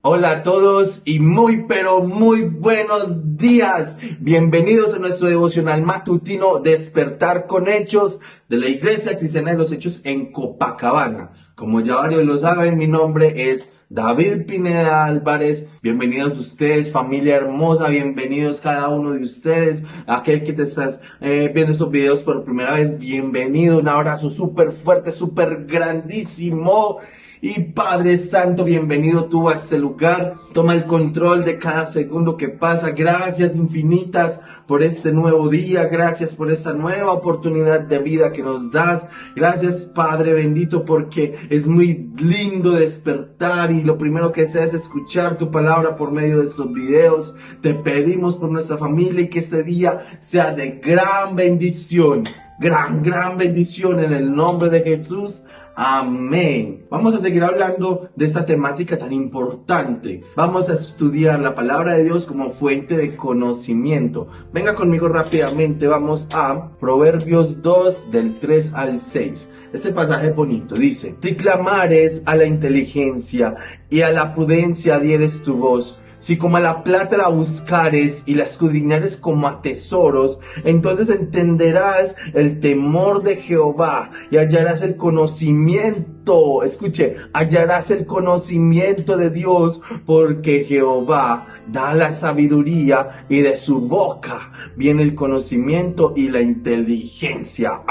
Hola a todos y muy pero muy buenos días. Bienvenidos a nuestro devocional matutino Despertar con Hechos de la Iglesia Cristiana de los Hechos en Copacabana. Como ya varios lo saben, mi nombre es David Pineda Álvarez. Bienvenidos ustedes, familia hermosa, bienvenidos cada uno de ustedes. Aquel que te estás viendo estos videos por primera vez, bienvenido. Un abrazo súper fuerte, súper grandísimo. Y Padre Santo, bienvenido tú a este lugar. Toma el control de cada segundo que pasa. Gracias infinitas por este nuevo día. Gracias por esta nueva oportunidad de vida que nos das. Gracias Padre bendito, porque es muy lindo despertar y lo primero que se hace es escuchar tu palabra por medio de estos videos. Te pedimos por nuestra familia y que este día sea de gran bendición. Gran bendición en el nombre de Jesús. Amén. Vamos a seguir hablando de esta temática tan importante. Vamos a estudiar la palabra de Dios como fuente de conocimiento. Venga conmigo rápidamente, vamos a Proverbios 2 del 3 al 6. Este pasaje bonito dice: si clamares a la inteligencia y a la prudencia dieres tu voz, si como a la plata la buscares y la escudriñares como a tesoros, entonces entenderás el temor de Jehová y hallarás el conocimiento. Escuche, hallarás el conocimiento de Dios, porque Jehová da la sabiduría y de su boca viene el conocimiento y la inteligencia.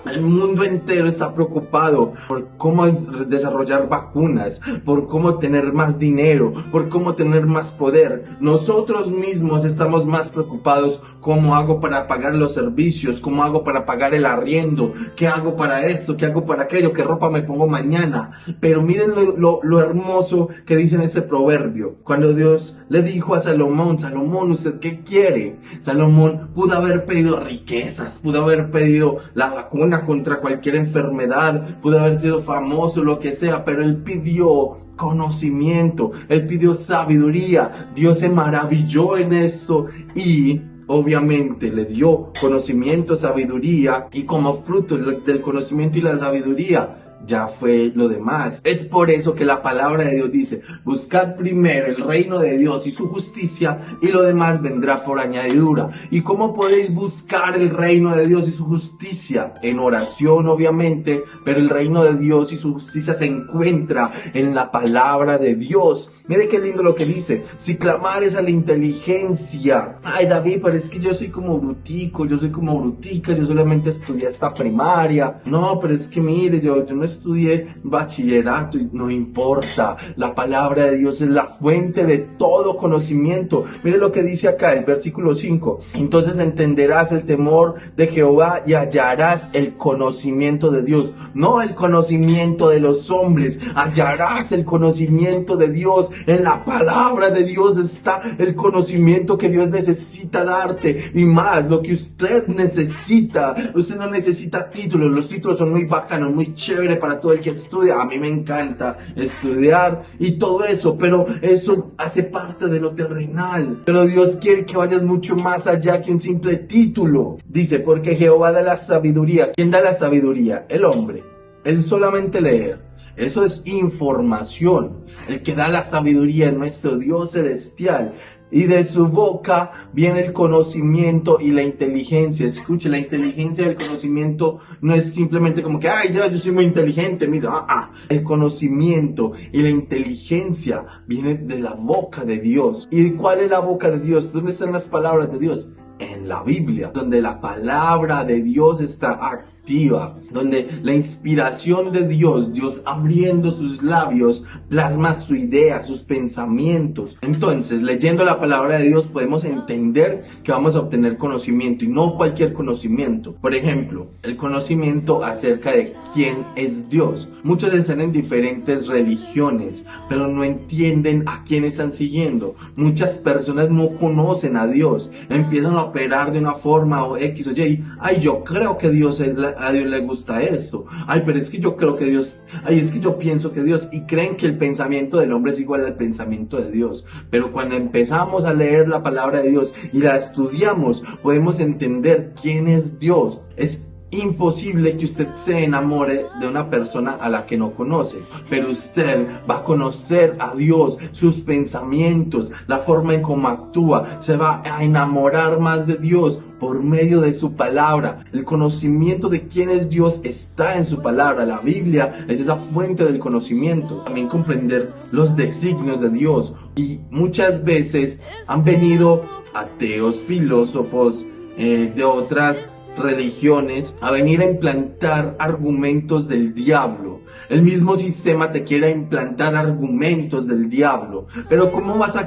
El mundo entero está preocupado por cómo desarrollar vacunas, por cómo tener más dinero, por cómo tener más poder. Nosotros mismos estamos más preocupados: ¿cómo hago para pagar los servicios? ¿Cómo hago para pagar el arriendo? ¿Qué hago para esto? ¿Qué hago para aquello? ¿Qué ropa me pongo mañana? Pero miren lo hermoso que dice en este proverbio. Cuando Dios le dijo a Salomón: Salomón, ¿usted qué quiere? Salomón pudo haber pedido riquezas, pudo haber pedido la vacuna contra cualquier enfermedad, pudo haber sido famoso, lo que sea, pero él pidió conocimiento, él pidió sabiduría. Dios se maravilló en esto y obviamente le dio conocimiento, sabiduría, y como fruto del conocimiento y la sabiduría ya fue lo demás. Es por eso que la palabra de Dios dice: buscad primero el reino de Dios y su justicia, y lo demás vendrá por añadidura. ¿Y cómo podéis buscar el reino de Dios y su justicia? En oración, obviamente, pero el reino de Dios y su justicia se encuentra en la palabra de Dios. Mire qué lindo lo que dice: si clamares a la inteligencia. Ay, David, pero es que yo soy como brutico, yo soy como brutica, yo solamente estudié hasta primaria. No, pero es que mire, yo no estudié bachillerato. Y no importa, la palabra de Dios es la fuente de todo conocimiento. Mire lo que dice acá el versículo 5: entonces entenderás el temor de Jehová y hallarás el conocimiento de Dios. No el conocimiento de los hombres, hallarás el conocimiento de Dios. En la palabra de Dios está el conocimiento que Dios necesita darte, y más, lo que usted necesita. Usted no necesita títulos. Los títulos son muy bacanos, muy chévere para todo el que estudia. A mí me encanta estudiar y todo eso, pero eso hace parte de lo terrenal. Pero Dios quiere que vayas mucho más allá que un simple título. Dice: porque Jehová da la sabiduría. ¿Quién da la sabiduría? El hombre. Él solamente leer. Eso es información. El que da la sabiduría es nuestro Dios celestial. Y de su boca viene el conocimiento y la inteligencia. Escuche, la inteligencia y el conocimiento no es simplemente como que, ay, yo soy muy inteligente, mira. El conocimiento y la inteligencia viene de la boca de Dios. ¿Y cuál es la boca de Dios? ¿Dónde están las palabras de Dios? En la Biblia, donde la palabra de Dios está activa, donde la inspiración de Dios abriendo sus labios, plasma su idea, sus pensamientos. Entonces, leyendo la palabra de Dios podemos entender que vamos a obtener conocimiento, y no cualquier conocimiento. Por ejemplo, el conocimiento acerca de quién es Dios. Muchos están en diferentes religiones, pero no entienden a quién están siguiendo. Muchas personas no conocen a Dios, empiezan a operar de una forma o X o Y. Ay, yo creo que a Dios le gusta esto. Ay, pero es que yo creo que Dios, ay, es que yo pienso que Dios, y creen que el pensamiento del hombre es igual al pensamiento de Dios. Pero cuando empezamos a leer la palabra de Dios y la estudiamos, podemos entender quién es Dios. Es imposible que usted se enamore de una persona a la que no conoce, pero usted va a conocer a Dios, sus pensamientos, la forma en cómo actúa, se va a enamorar más de Dios por medio de su palabra. El conocimiento de quién es Dios está en su palabra. La Biblia es esa fuente del conocimiento. También comprender los designios de Dios. Y muchas veces han venido ateos, filósofos de otras religiones a venir a implantar argumentos del diablo. El mismo sistema te quiere implantar argumentos del diablo. Pero ¿cómo vas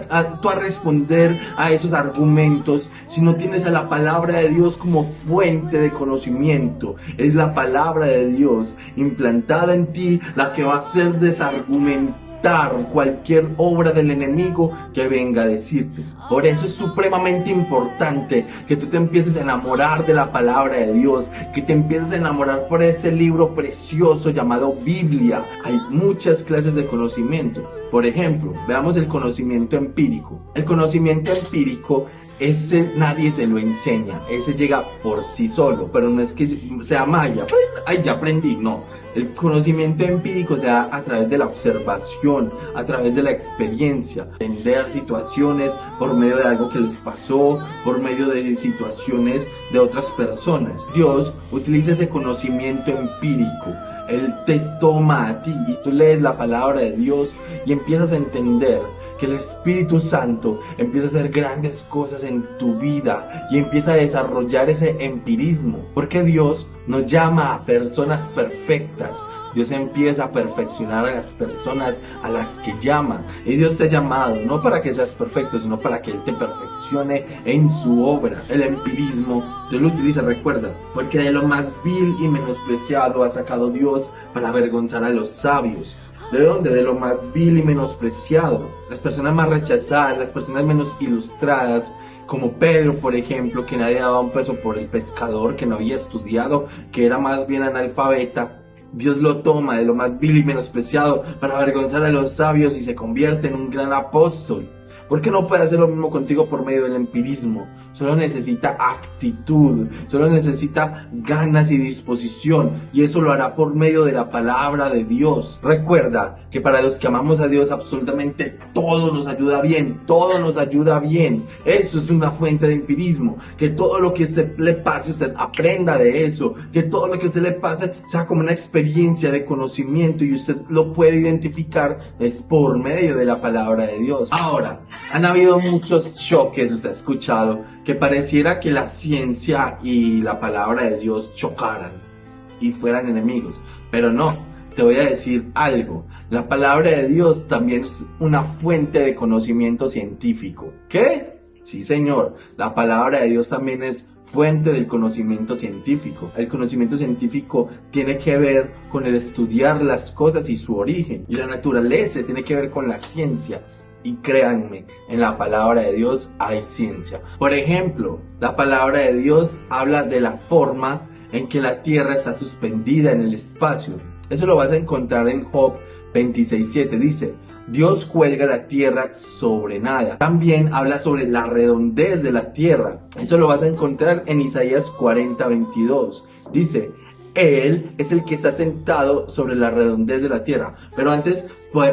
tú a responder a esos argumentos si no tienes a la palabra de Dios como fuente de conocimiento? Es la palabra de Dios implantada en ti la que va a hacer desargumentar cualquier obra del enemigo que venga a decirte. Por eso es supremamente importante que tú te empieces a enamorar de la palabra de Dios, que te empieces a enamorar por ese libro precioso llamado Biblia. Hay muchas clases de conocimiento. Por ejemplo, veamos el conocimiento empírico. El conocimiento empírico, ese nadie te lo enseña, ese llega por sí solo, pero no es que sea maya, ay, ya aprendí, no. El conocimiento empírico se da a través de la observación, a través de la experiencia, entender situaciones por medio de algo que les pasó, por medio de situaciones de otras personas. Dios utiliza ese conocimiento empírico. Él te toma a ti y tú lees la palabra de Dios y empiezas a entender que el Espíritu Santo empieza a hacer grandes cosas en tu vida y empieza a desarrollar ese empirismo, porque Dios nos llama a personas perfectas. Dios empieza a perfeccionar a las personas a las que llama, y Dios te ha llamado no para que seas perfecto, sino para que Él te perfeccione en su obra. El empirismo Dios lo utiliza, recuerda, porque de lo más vil y menospreciado ha sacado Dios para avergonzar a los sabios. ¿De dónde? De lo más vil y menospreciado. Las personas más rechazadas, las personas menos ilustradas, como Pedro, por ejemplo, que nadie daba un peso por el pescador, que no había estudiado, que era más bien analfabeta. Dios lo toma de lo más vil y menospreciado para avergonzar a los sabios y se convierte en un gran apóstol. ¿Por qué no puede hacer lo mismo contigo por medio del empirismo? Solo necesita actitud, solo necesita ganas y disposición, y eso lo hará por medio de la palabra de Dios. Recuerda que para los que amamos a Dios absolutamente todo nos ayuda bien, todo nos ayuda bien. Eso es una fuente de empirismo, que todo lo que a usted le pase, usted aprenda de eso, que todo lo que a usted le pase sea como una experiencia de conocimiento y usted lo puede identificar es por medio de la palabra de Dios. Ahora, han habido muchos choques, usted ha escuchado, que pareciera que la ciencia y la palabra de Dios chocaran y fueran enemigos, pero no. Te voy a decir algo, la palabra de Dios también es una fuente de conocimiento científico. ¿Qué? Sí, señor, la palabra de Dios también es fuente del conocimiento científico. El conocimiento científico tiene que ver con el estudiar las cosas y su origen, y la naturaleza tiene que ver con la ciencia. Y créanme, en la palabra de Dios hay ciencia. Por ejemplo, la palabra de Dios habla de la forma en que la tierra está suspendida en el espacio. Eso lo vas a encontrar en Job 26:7. Dice, Dios cuelga la tierra sobre nada. También habla sobre la redondez de la tierra. Eso lo vas a encontrar en Isaías 40:22. Dice, Él es el que está sentado sobre la redondez de la tierra. Pero antes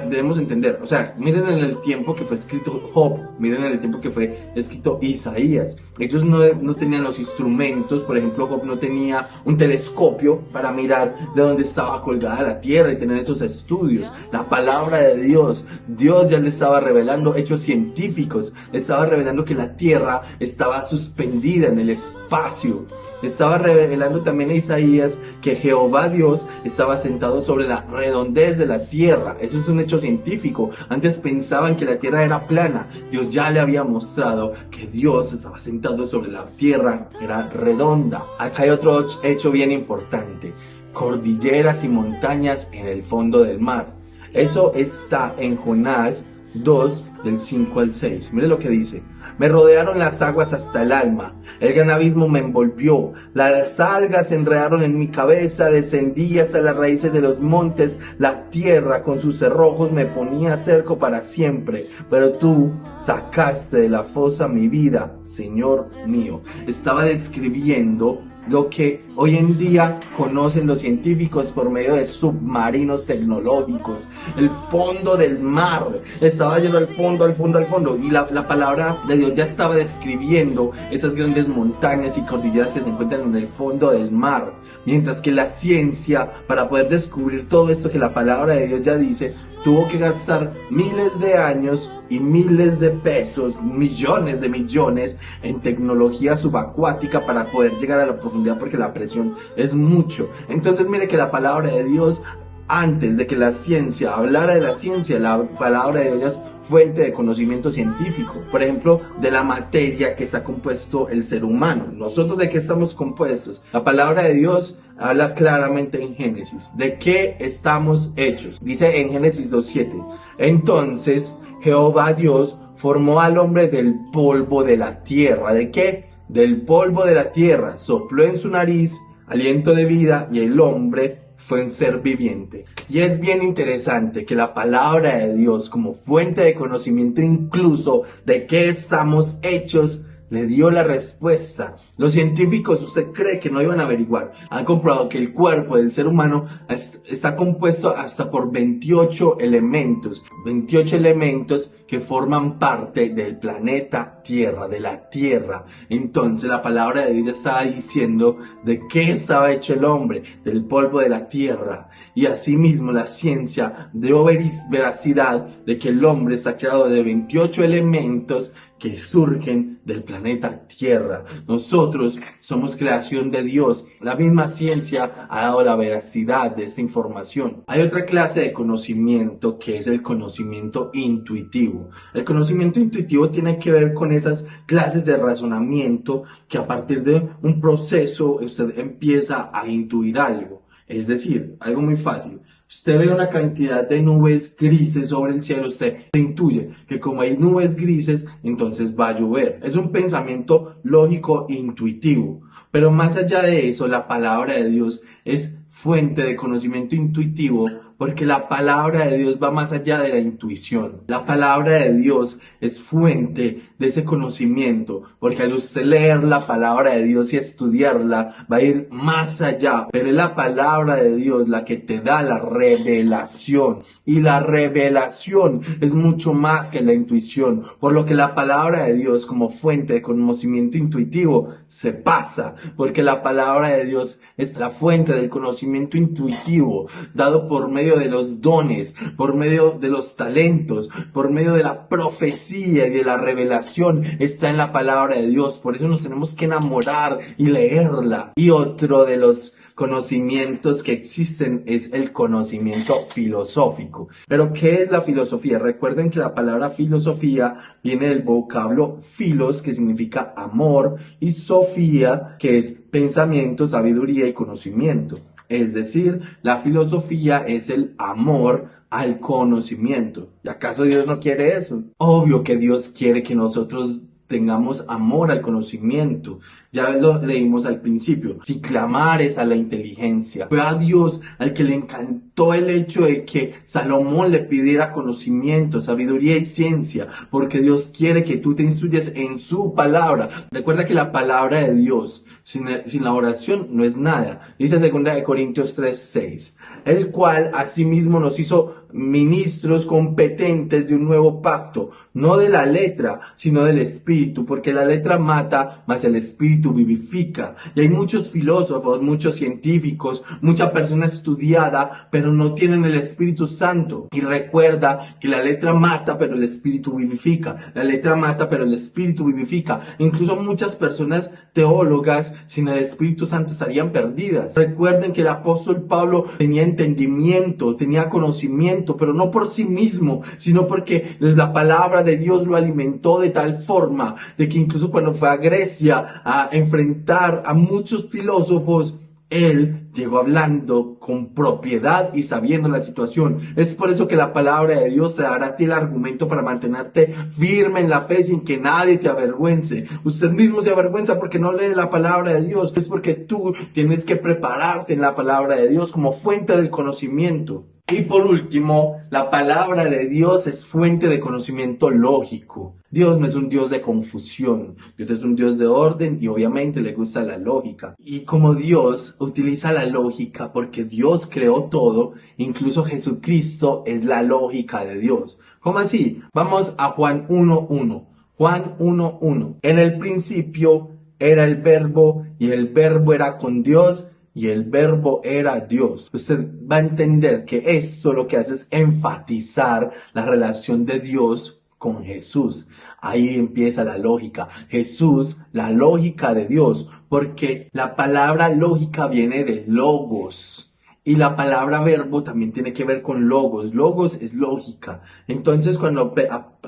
debemos entender, o sea, miren en el tiempo que fue escrito Job, miren en el tiempo que fue escrito Isaías. Ellos no tenían los instrumentos, por ejemplo, Job no tenía un telescopio para mirar de dónde estaba colgada la tierra y tener esos estudios. La palabra de Dios, Dios ya le estaba revelando hechos científicos, le estaba revelando que la tierra estaba suspendida en el espacio. Estaba revelando también a Isaías que Jehová Dios estaba sentado sobre la redondez de la tierra. Eso es un hecho científico. Antes pensaban que la tierra era plana. Dios ya le había mostrado que Dios estaba sentado sobre la tierra, era redonda. Acá hay otro hecho bien importante. Cordilleras y montañas en el fondo del mar. Eso está en Jonás 2, del 5 al 6. Mire lo que dice. Me rodearon las aguas hasta el alma, el gran abismo me envolvió, las algas se enredaron en mi cabeza, descendí hasta las raíces de los montes, la tierra con sus cerrojos me ponía cerco para siempre, pero tú sacaste de la fosa mi vida, Señor mío. Estaba describiendo lo que hoy en día conocen los científicos por medio de submarinos tecnológicos. El fondo del mar estaba lleno al fondo, al fondo, al fondo. Y la palabra de Dios ya estaba describiendo esas grandes montañas y cordilleras que se encuentran en el fondo del mar. Mientras que la ciencia, para poder descubrir todo esto que la palabra de Dios ya dice, tuvo que gastar miles de años y miles de pesos, millones de millones en tecnología subacuática para poder llegar a la profundidad, porque la presión es mucho. Entonces mire que la palabra de Dios, antes de que la ciencia hablara de la ciencia, la palabra de Dios es fuente de conocimiento científico. Por ejemplo, de la materia que está compuesto el ser humano. ¿Nosotros de qué estamos compuestos? La palabra de Dios habla claramente en Génesis. ¿De qué estamos hechos? Dice en Génesis 2:7. Entonces Jehová Dios formó al hombre del polvo de la tierra. ¿De qué? Del polvo de la tierra. Sopló en su nariz aliento de vida y el hombre fue un ser viviente. Y es bien interesante que la palabra de Dios, como fuente de conocimiento incluso de qué estamos hechos, le dio la respuesta. Los científicos, ¿usted cree que no iban a averiguar? Han comprobado que el cuerpo del ser humano está compuesto hasta por 28 elementos. 28 elementos que forman parte del planeta Tierra, de la Tierra. Entonces la palabra de Dios estaba diciendo de qué estaba hecho el hombre, del polvo de la tierra. Y asimismo la ciencia dio veracidad de que el hombre está creado de 28 elementos que surgen del planeta Tierra. Nosotros somos creación de Dios. La misma ciencia ha dado la veracidad de esta información. Hay otra clase de conocimiento que es el conocimiento intuitivo. El conocimiento intuitivo tiene que ver con esas clases de razonamiento que a partir de un proceso usted empieza a intuir algo. Es decir, algo muy fácil. Usted ve una cantidad de nubes grises sobre el cielo, usted intuye que como hay nubes grises, entonces va a llover. Es un pensamiento lógico e intuitivo. Pero más allá de eso, la palabra de Dios es fuente de conocimiento intuitivo, porque la palabra de Dios va más allá de la intuición. La palabra de Dios es fuente de ese conocimiento, porque al usted leer la palabra de Dios y estudiarla, va a ir más allá. Pero es la palabra de Dios la que te da la revelación. Y la revelación es mucho más que la intuición. Por lo que la palabra de Dios, como fuente de conocimiento intuitivo, se pasa. Porque la palabra de Dios es la fuente del conocimiento intuitivo, dado por medio de los dones, por medio de los talentos, por medio de la profecía y de la revelación. Está en la palabra de Dios. Por eso nos tenemos que enamorar y leerla. Y otro de los conocimientos que existen es el conocimiento filosófico. Pero ¿qué es la filosofía? Recuerden que la palabra filosofía viene del vocablo philos, que significa amor, y sofía, que es pensamiento, sabiduría y conocimiento. Es decir, la filosofía es el amor al conocimiento. ¿Y acaso Dios no quiere eso? Obvio que Dios quiere que nosotros tengamos amor al conocimiento. Ya lo leímos al principio. Si clamares a la inteligencia. Fue a Dios al que le encantó el hecho de que Salomón le pidiera conocimiento, sabiduría y ciencia, porque Dios quiere que tú te instruyes en su palabra. Recuerda que la palabra de Dios sin la oración no es nada. Dice 2 Corintios 3:6, el cual asimismo nos hizo ministros competentes de un nuevo pacto, no de la letra, sino del espíritu, porque la letra mata, mas el espíritu vivifica. Y hay muchos filósofos, muchos científicos, mucha persona estudiada, pero no tienen el Espíritu Santo. Y recuerda que la letra mata, pero el espíritu vivifica. La letra mata, pero el espíritu vivifica. Incluso muchas personas teólogas sin el Espíritu Santo estarían perdidas. Recuerden que el apóstol Pablo tenía entendimiento, tenía conocimiento, pero no por sí mismo, sino porque la palabra de Dios lo alimentó de tal forma de que incluso cuando fue a Grecia a enfrentar a muchos filósofos, él llegó hablando con propiedad y sabiendo la situación. Es por eso que la palabra de Dios te dará a ti el argumento para mantenerte firme en la fe sin que nadie te avergüence. Usted mismo se avergüenza porque no lee la palabra de Dios. Es porque tú tienes que prepararte en la palabra de Dios como fuente del conocimiento. Y por último, la palabra de Dios es fuente de conocimiento lógico. Dios no es un Dios de confusión, Dios es un Dios de orden y obviamente le gusta la lógica. Y como Dios utiliza la lógica porque Dios creó todo, incluso Jesucristo es la lógica de Dios. ¿Cómo así? Vamos a Juan 1:1. Juan 1:1. En el principio era el verbo y el verbo era con Dios y el verbo era Dios. Usted va a entender que esto lo que hace es enfatizar la relación de Dios con Jesús. Ahí empieza la lógica. Jesús, la lógica de Dios, porque la palabra lógica viene de logos. Y la palabra verbo también tiene que ver con logos. Logos es lógica. Entonces, cuando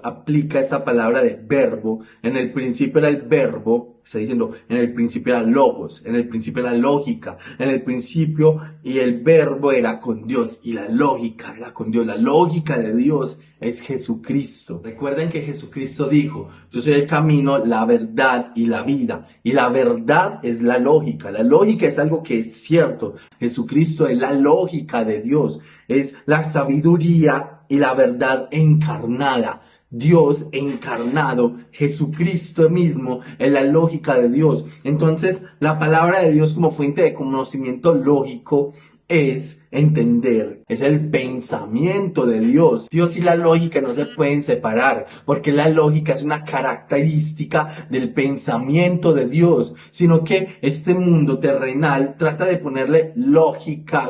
aplica esta palabra de verbo, en el principio era el verbo, está diciendo, en el principio era logos, en el principio era lógica, en el principio y el verbo era con Dios y la lógica era con Dios. La lógica de Dios es Jesucristo. Recuerden que Jesucristo dijo, yo soy el camino, la verdad y la vida. Y la verdad es la lógica. La lógica es algo que es cierto. Jesucristo es la lógica de Dios. Es la sabiduría y la verdad encarnada. Dios encarnado, Jesucristo mismo, es la lógica de Dios. Entonces, la palabra de Dios como fuente de conocimiento lógico es entender, es el pensamiento de Dios. Dios y la lógica no se pueden separar, porque la lógica es una característica del pensamiento de Dios, sino que este mundo terrenal trata de ponerle lógica,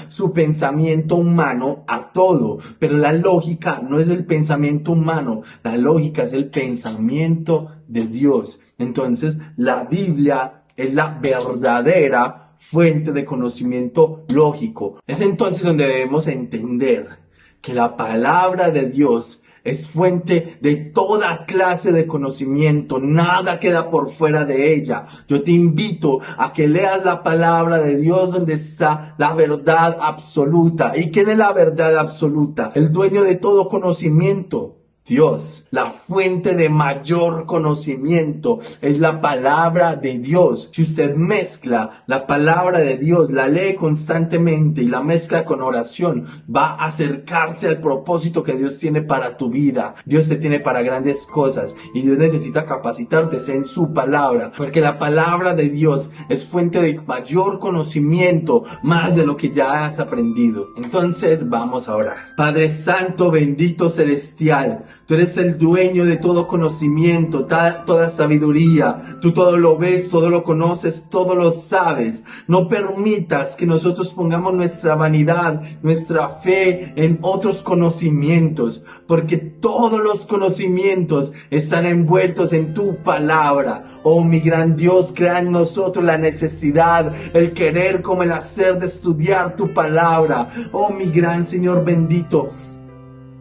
su pensamiento humano a todo, pero la lógica no es el pensamiento humano, la lógica es el pensamiento de Dios. Entonces, la Biblia es la verdadera fuente de conocimiento lógico. Es entonces donde debemos entender que la palabra de Dios es fuente de toda clase de conocimiento, nada queda por fuera de ella. Yo te invito a que leas la palabra de Dios donde está la verdad absoluta. ¿Y quién es la verdad absoluta? El dueño de todo conocimiento. Dios, la fuente de mayor conocimiento es la palabra de Dios. Si usted mezcla la palabra de Dios, la lee constantemente y la mezcla con oración, va a acercarse al propósito que Dios tiene para tu vida. Dios te tiene para grandes cosas y Dios necesita capacitarte en su palabra, porque la palabra de Dios es fuente de mayor conocimiento, más de lo que ya has aprendido. Entonces vamos a orar. Padre Santo, bendito celestial, tú eres el dueño de todo conocimiento, toda sabiduría. Tú todo lo ves, todo lo conoces, todo lo sabes. No permitas que nosotros pongamos nuestra vanidad, nuestra fe en otros conocimientos, porque todos los conocimientos están envueltos en tu palabra. Oh, mi gran Dios, crea en nosotros la necesidad, el querer como el hacer de estudiar tu palabra. Oh, mi gran Señor bendito,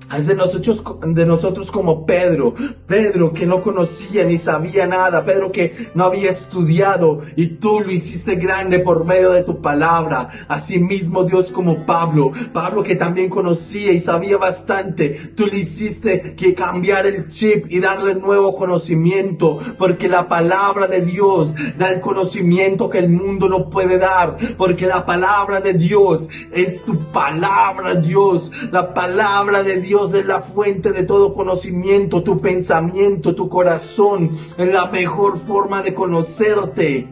haz de nosotros como Pedro que no conocía ni sabía nada, Pedro que no había estudiado y tú lo hiciste grande por medio de tu palabra. Asimismo, Dios, como Pablo que también conocía y sabía bastante, tú le hiciste que cambiar el chip y darle nuevo conocimiento, porque la palabra de Dios da el conocimiento que el mundo no puede dar, porque la palabra de Dios es tu palabra, Dios. La palabra de Dios es la fuente de todo conocimiento. Tu pensamiento, tu corazón es la mejor forma de conocerte.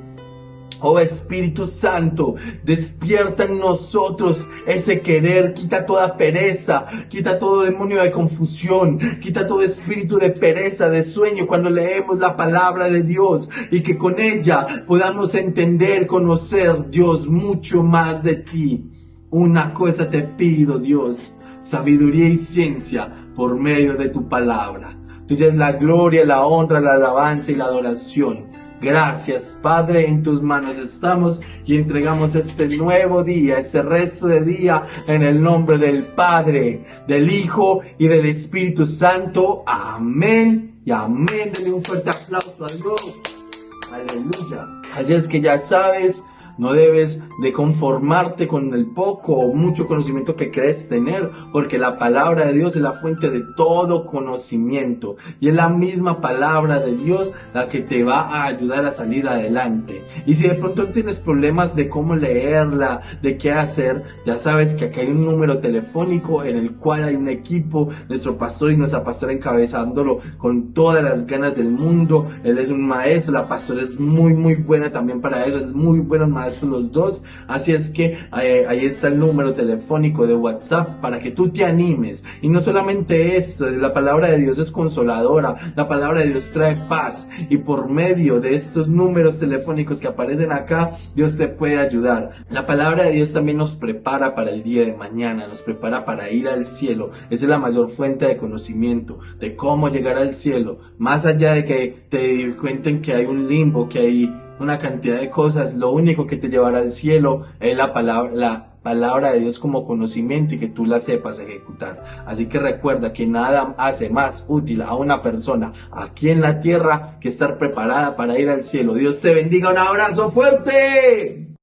Oh Espíritu Santo, despierta en nosotros ese querer, quita toda pereza, quita todo demonio de confusión, quita todo espíritu de pereza, de sueño cuando leemos la palabra de Dios, y que con ella podamos entender, conocer, Dios, mucho más de ti. Una cosa te pido, Dios, sabiduría y ciencia por medio de tu palabra. Tuya es la gloria, la honra, la alabanza y la adoración. Gracias, Padre, en tus manos estamos y entregamos este nuevo día, este resto de día, en el nombre del Padre, del Hijo y del Espíritu Santo. Amén y amén. Denle un fuerte aplauso a Dios. Aleluya. Así es que ya sabes, No debes de conformarte con el poco o mucho conocimiento que crees tener, porque la palabra de Dios es la fuente de todo conocimiento y es la misma palabra de Dios la que te va a ayudar a salir adelante. Y si de pronto tienes problemas de cómo leerla, de qué hacer, ya sabes que aquí hay un número telefónico en el cual hay un equipo, nuestro pastor y nuestra pastora encabezándolo con todas las ganas del mundo. Él es un maestro, la pastora es muy buena también para eso, es muy buenos maestros los dos. Así es que ahí está el número telefónico de WhatsApp para que tú te animes. Y no solamente esto, la palabra de Dios es consoladora, la palabra de Dios trae paz, y por medio de estos números telefónicos que aparecen acá, Dios te puede ayudar. La palabra de Dios también nos prepara para el día de mañana, nos prepara para ir al cielo. Esa es la mayor fuente de conocimiento de cómo llegar al cielo, más allá de que te cuenten que hay un limbo, que hay una cantidad de cosas. Lo único que te llevará al cielo es la palabra de Dios como conocimiento, y que tú la sepas ejecutar. Así que recuerda que nada hace más útil a una persona aquí en la tierra que estar preparada para ir al cielo. Dios te bendiga, un abrazo fuerte.